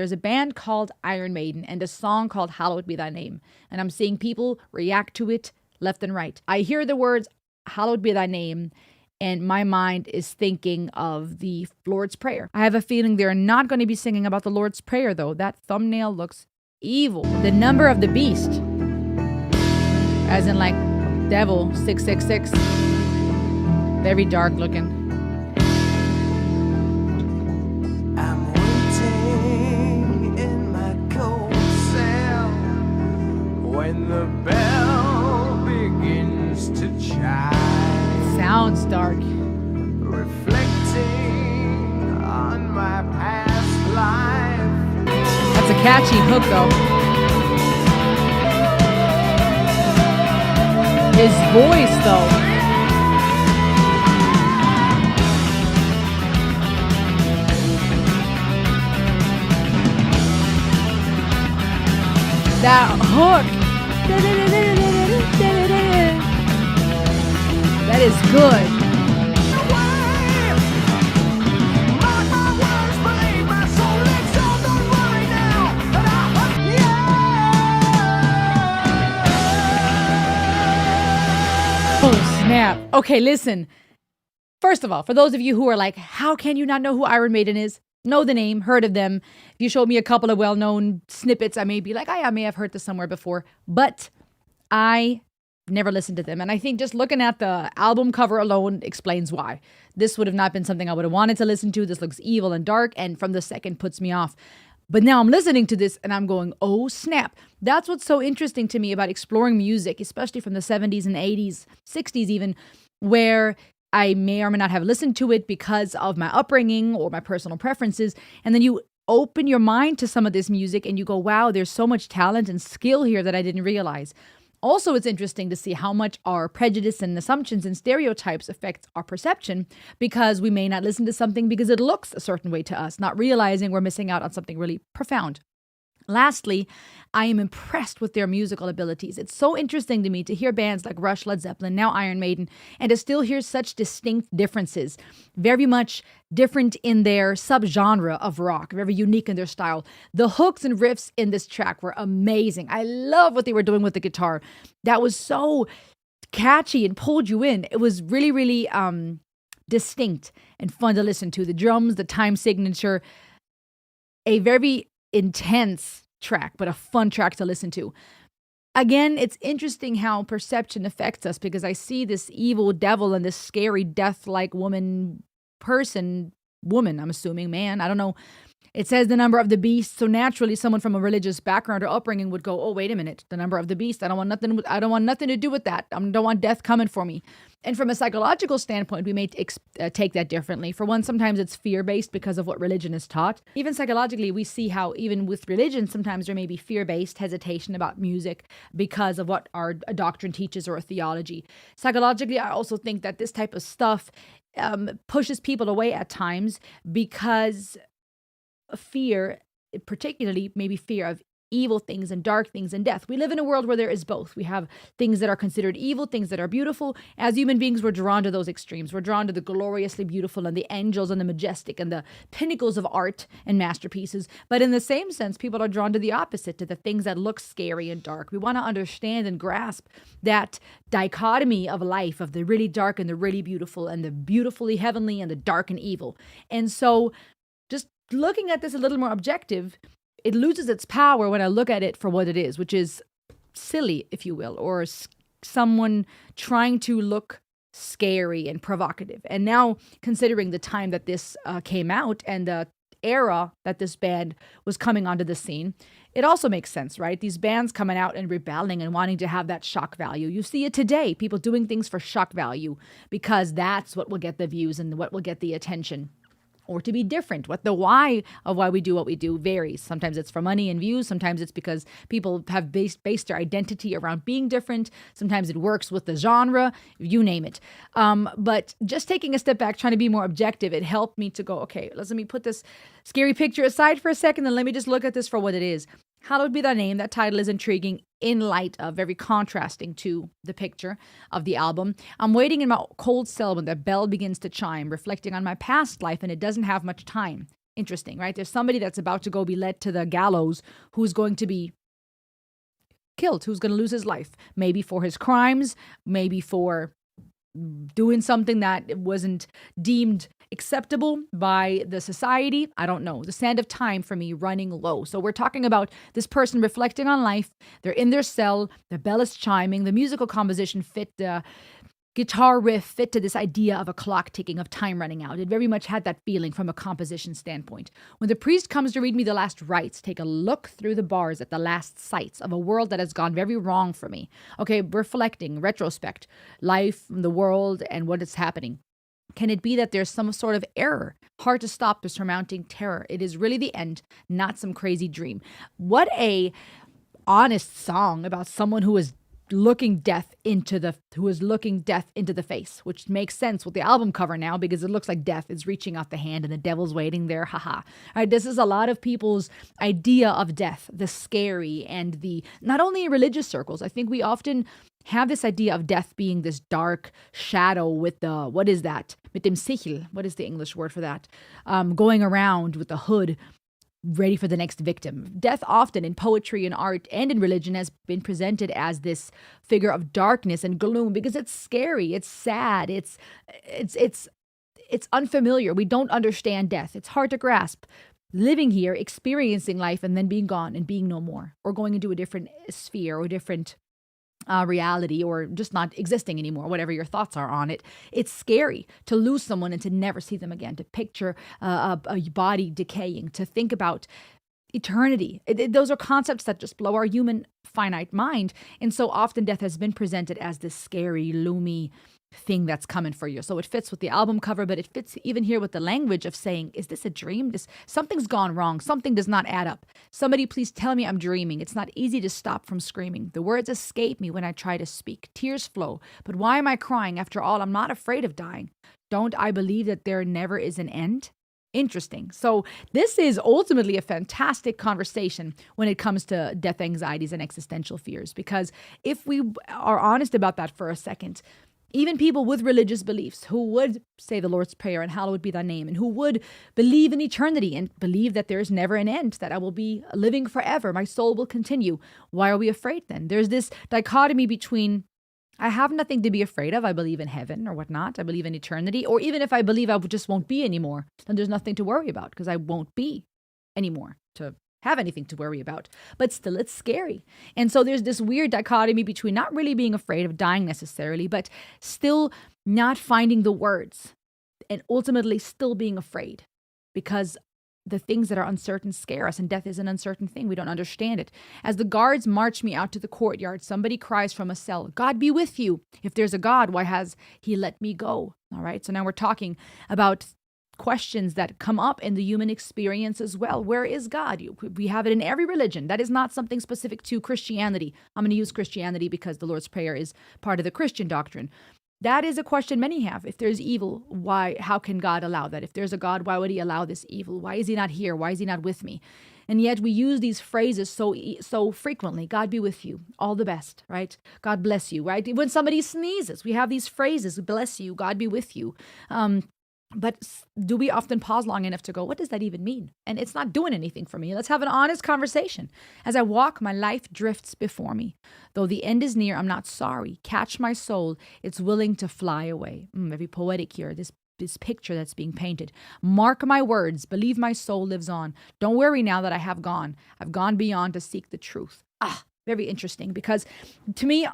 There's a band called Iron Maiden and a song called Hallowed Be Thy Name. And I'm seeing people react to it left and right. I hear the words, Hallowed Be Thy Name, and my mind is thinking of the Lord's Prayer. I have a feeling they're not going to be singing about the Lord's Prayer, though. That thumbnail looks evil. The number of the beast, as in like devil, 666. Very dark looking. I'm waiting in my cold cell when the bell begins to chime. Sounds dark. Reflecting on my past life. That's a catchy hook, though. His voice, though. That hook. That is good. Oh, snap. Okay, listen. First of all, for those of you who are like, how can you not know who Iron Maiden is? Know the name, heard of them. If you showed me a couple of well-known snippets, I may be like, I may have heard this somewhere before. But I never listened to them. And I think just looking at the album cover alone explains why. This would have not been something I would have wanted to listen to. This looks evil and dark, and from the second puts me off. But now I'm listening to this and I'm going, oh, snap. That's what's so interesting to me about exploring music, especially from the 70s and 80s, 60s even, where I may or may not have listened to it because of my upbringing or my personal preferences. And then you open your mind to some of this music and you go, wow, there's so much talent and skill here that I didn't realize. Also, it's interesting to see how much our prejudice and assumptions and stereotypes affect our perception, because we may not listen to something because it looks a certain way to us, not realizing we're missing out on something really profound. Lastly, I am impressed with their musical abilities. It's so interesting to me to hear bands like Rush, Led Zeppelin, now Iron Maiden, and to still hear such distinct differences. Very much different in their subgenre of rock, very unique in their style. The hooks and riffs in this track were amazing. I love what they were doing with the guitar. That was so catchy and pulled you in. It was really, really distinct and fun to listen to. The drums, the time signature, a very intense track, but a fun track to listen to. Again, it's interesting how perception affects us, because I see this evil devil and this scary death-like woman, I'm assuming, man, I don't know. It says the number of the beast, so naturally someone from a religious background or upbringing would go, oh, wait a minute, the number of the beast, I don't want nothing to do with that. I don't want death coming for me. And from a psychological standpoint, we may take that differently. For one, sometimes it's fear-based because of what religion is taught. Even psychologically, we see how even with religion, sometimes there may be fear-based hesitation about music because of what our doctrine teaches or a theology. Psychologically, I also think that this type of stuff pushes people away at times because fear, particularly maybe fear of evil things and dark things and death. We live in a world where there is both. We have things that are considered evil, things that are beautiful. As human beings, we're drawn to those extremes. We're drawn to the gloriously beautiful and the angels and the majestic and the pinnacles of art and masterpieces. But in the same sense, people are drawn to the opposite, to the things that look scary and dark. We want to understand and grasp that dichotomy of life, of the really dark and the really beautiful, and the beautifully heavenly and the dark and evil. And so just looking at this a little more objective, it loses its power when I look at it for what it is, which is silly, if you will, or someone trying to look scary and provocative. And now, considering the time that this came out and the era that this band was coming onto the scene, it also makes sense, right? These bands coming out and rebelling and wanting to have that shock value. You see it today, people doing things for shock value, because that's what will get the views and what will get the attention. Or to be different. What the why of why we do what we do varies. Sometimes it's for money and views. Sometimes it's because people have based their identity around being different. Sometimes it works with the genre, you name it. But just taking a step back, trying to be more objective, it helped me to go, okay, let me put this scary picture aside for a second and let me just look at this for what it is. Hallowed Be Thy Name. That title is intriguing in light of very contrasting to the picture of the album. I'm waiting in my cold cell when the bell begins to chime, reflecting on my past life, and it doesn't have much time. Interesting, right? There's somebody that's about to go be led to the gallows who's going to be killed, who's going to lose his life, maybe for his crimes, maybe for doing something that wasn't deemed acceptable by the society. I don't know. The sand of time for me running low. So we're talking about this person reflecting on life. They're in their cell. The bell is chiming. The musical composition fit the guitar riff fit to this idea of a clock ticking, of time running out. It very much had that feeling from a composition standpoint. When the priest comes to read me the last rites, take a look through the bars at the last sights of a world that has gone very wrong for me. Okay, reflecting, retrospect, life, the world, and what is happening. Can it be that there's some sort of error? Hard to stop the surmounting terror. It is really the end, not some crazy dream. What a honest song about someone who is looking death into the face, which makes sense with the album cover now because it looks like death is reaching out the hand and the devil's waiting there. Haha. All right, this is a lot of people's idea of death, the scary and the, not only in religious circles. I think we often have this idea of death being this dark shadow with the, what is that? Mit dem Sichel. What is the English word for that? Going around with the hood, ready for the next victim. Death often in poetry and art and in religion has been presented as this figure of darkness and gloom because it's scary, it's sad, it's unfamiliar. We don't understand death. It's hard to grasp. Living here, experiencing life, and then being gone and being no more, or going into a different sphere or different reality, or just not existing anymore, whatever your thoughts are on it. It's scary to lose someone and to never see them again, to picture a body decaying, to think about eternity. Those are concepts that just blow our human finite mind. And so often death has been presented as this scary, loomy thing that's coming for you. So it fits with the album cover, but it fits even here with the language of saying, is this a dream? Something's gone wrong. Something does not add up. Somebody please tell me I'm dreaming. It's not easy to stop from screaming. The words escape me when I try to speak. Tears flow. But why am I crying? After all, I'm not afraid of dying. Don't I believe that there never is an end? Interesting. So this is ultimately a fantastic conversation when it comes to death anxieties and existential fears, because if we are honest about that for a second, even people with religious beliefs who would say the Lord's Prayer and hallowed be thy name, and who would believe in eternity and believe that there is never an end, that I will be living forever, my soul will continue. Why are we afraid then? There's this dichotomy between, I have nothing to be afraid of, I believe in heaven or whatnot, I believe in eternity, or even if I believe I just won't be anymore, then there's nothing to worry about because I won't be anymore to have anything to worry about. But still, it's scary. And so there's this weird dichotomy between not really being afraid of dying necessarily, but still not finding the words and ultimately still being afraid because the things that are uncertain scare us, and death is an uncertain thing. We don't understand it. As the guards march me out to the courtyard, somebody cries from a cell, God be with you. If there's a God, why has he let me go? All right. So now we're talking about questions that come up in the human experience as well. Where is God? We have it in every religion. That is not something specific to Christianity. I'm going to use Christianity because the Lord's Prayer is part of the Christian doctrine. That is a question many have. If there's evil, why? How can God allow that? If there's a God, why would he allow this evil? Why is he not here? Why is he not with me? And yet we use these phrases so frequently. God be with you. All the best, right? God bless you, right? When somebody sneezes, we have these phrases, bless you, God be with you. But do we often pause long enough to go, what does that even mean? And it's not doing anything for me. Let's have an honest conversation. As I walk, my life drifts before me. Though the end is near, I'm not sorry. Catch my soul. It's willing to fly away. Very poetic here, this picture that's being painted. Mark my words. Believe my soul lives on. Don't worry now that I have gone. I've gone beyond to seek the truth. Very interesting, because to me,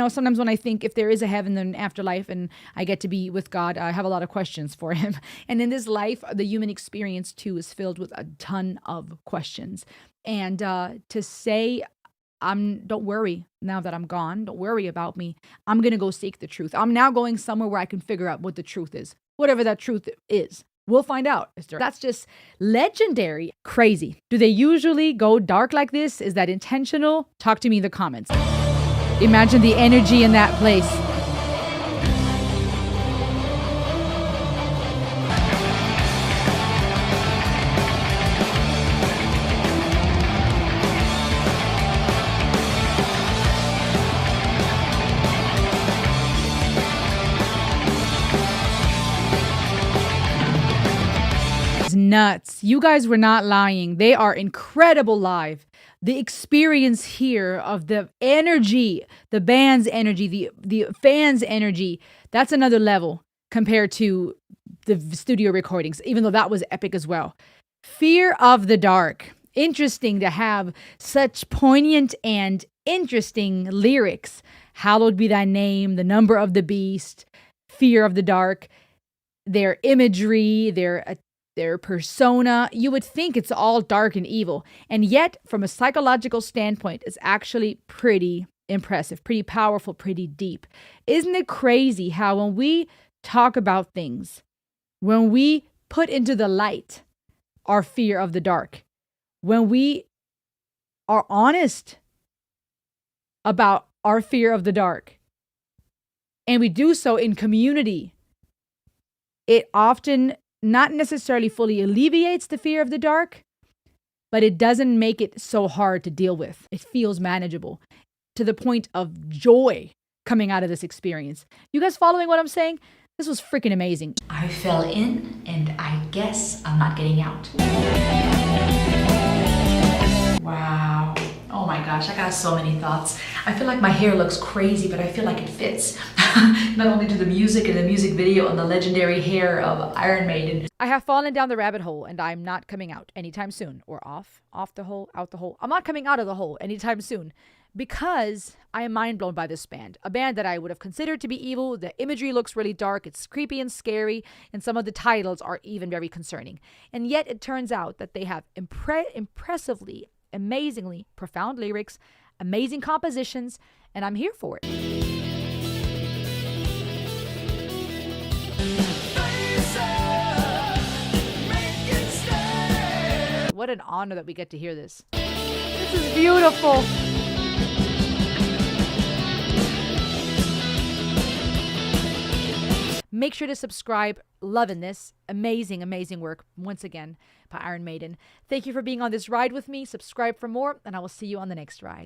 sometimes when I think if there is a heaven and afterlife and I get to be with God, I have a lot of questions for him. And in this life, the human experience too is filled with a ton of questions. And to say, don't worry now that I'm gone. Don't worry about me. I'm going to go seek the truth. I'm now going somewhere where I can figure out what the truth is, whatever that truth is. We'll find out. That's just legendary. Crazy. Do they usually go dark like this? Is that intentional? Talk to me in the comments. Imagine the energy in that place. nuts. You guys were not lying. They are incredible live. The experience here of the energy, the band's energy, the fans' energy, that's another level compared to the studio recordings, even though that was epic as well. Fear of the Dark. Interesting to have such poignant and interesting lyrics. Hallowed be thy name, the number of the beast, fear of the dark, their imagery, their persona. You would think it's all dark and evil. And yet, from a psychological standpoint, it's actually pretty impressive, pretty powerful, pretty deep. Isn't it crazy how when we talk about things, when we put into the light our fear of the dark, when we are honest about our fear of the dark, and we do so in community, it often not necessarily fully alleviates the fear of the dark, but it doesn't make it so hard to deal with. It feels manageable to the point of joy coming out of this experience. You guys following what I'm saying? This was freaking amazing. I fell in, and I guess I'm not getting out. Wow. Oh my gosh, I got so many thoughts. I feel like my hair looks crazy, but I feel like it fits. Not only to the music and the music video and the legendary hair of Iron Maiden. I have fallen down the rabbit hole, and I'm not coming out anytime soon. Or off the hole, out the hole. I'm not coming out of the hole anytime soon, because I am mind blown by this band. A band that I would have considered to be evil. The imagery looks really dark. It's creepy and scary. And some of the titles are even very concerning. And yet it turns out that they have impressively, amazingly profound lyrics, amazing compositions, and I'm here for it. What an honor that we get to hear this. This is beautiful. Make sure to subscribe. Loving this. Amazing, amazing work once again by Iron Maiden. Thank you for being on this ride with me. Subscribe for more, and I will see you on the next ride.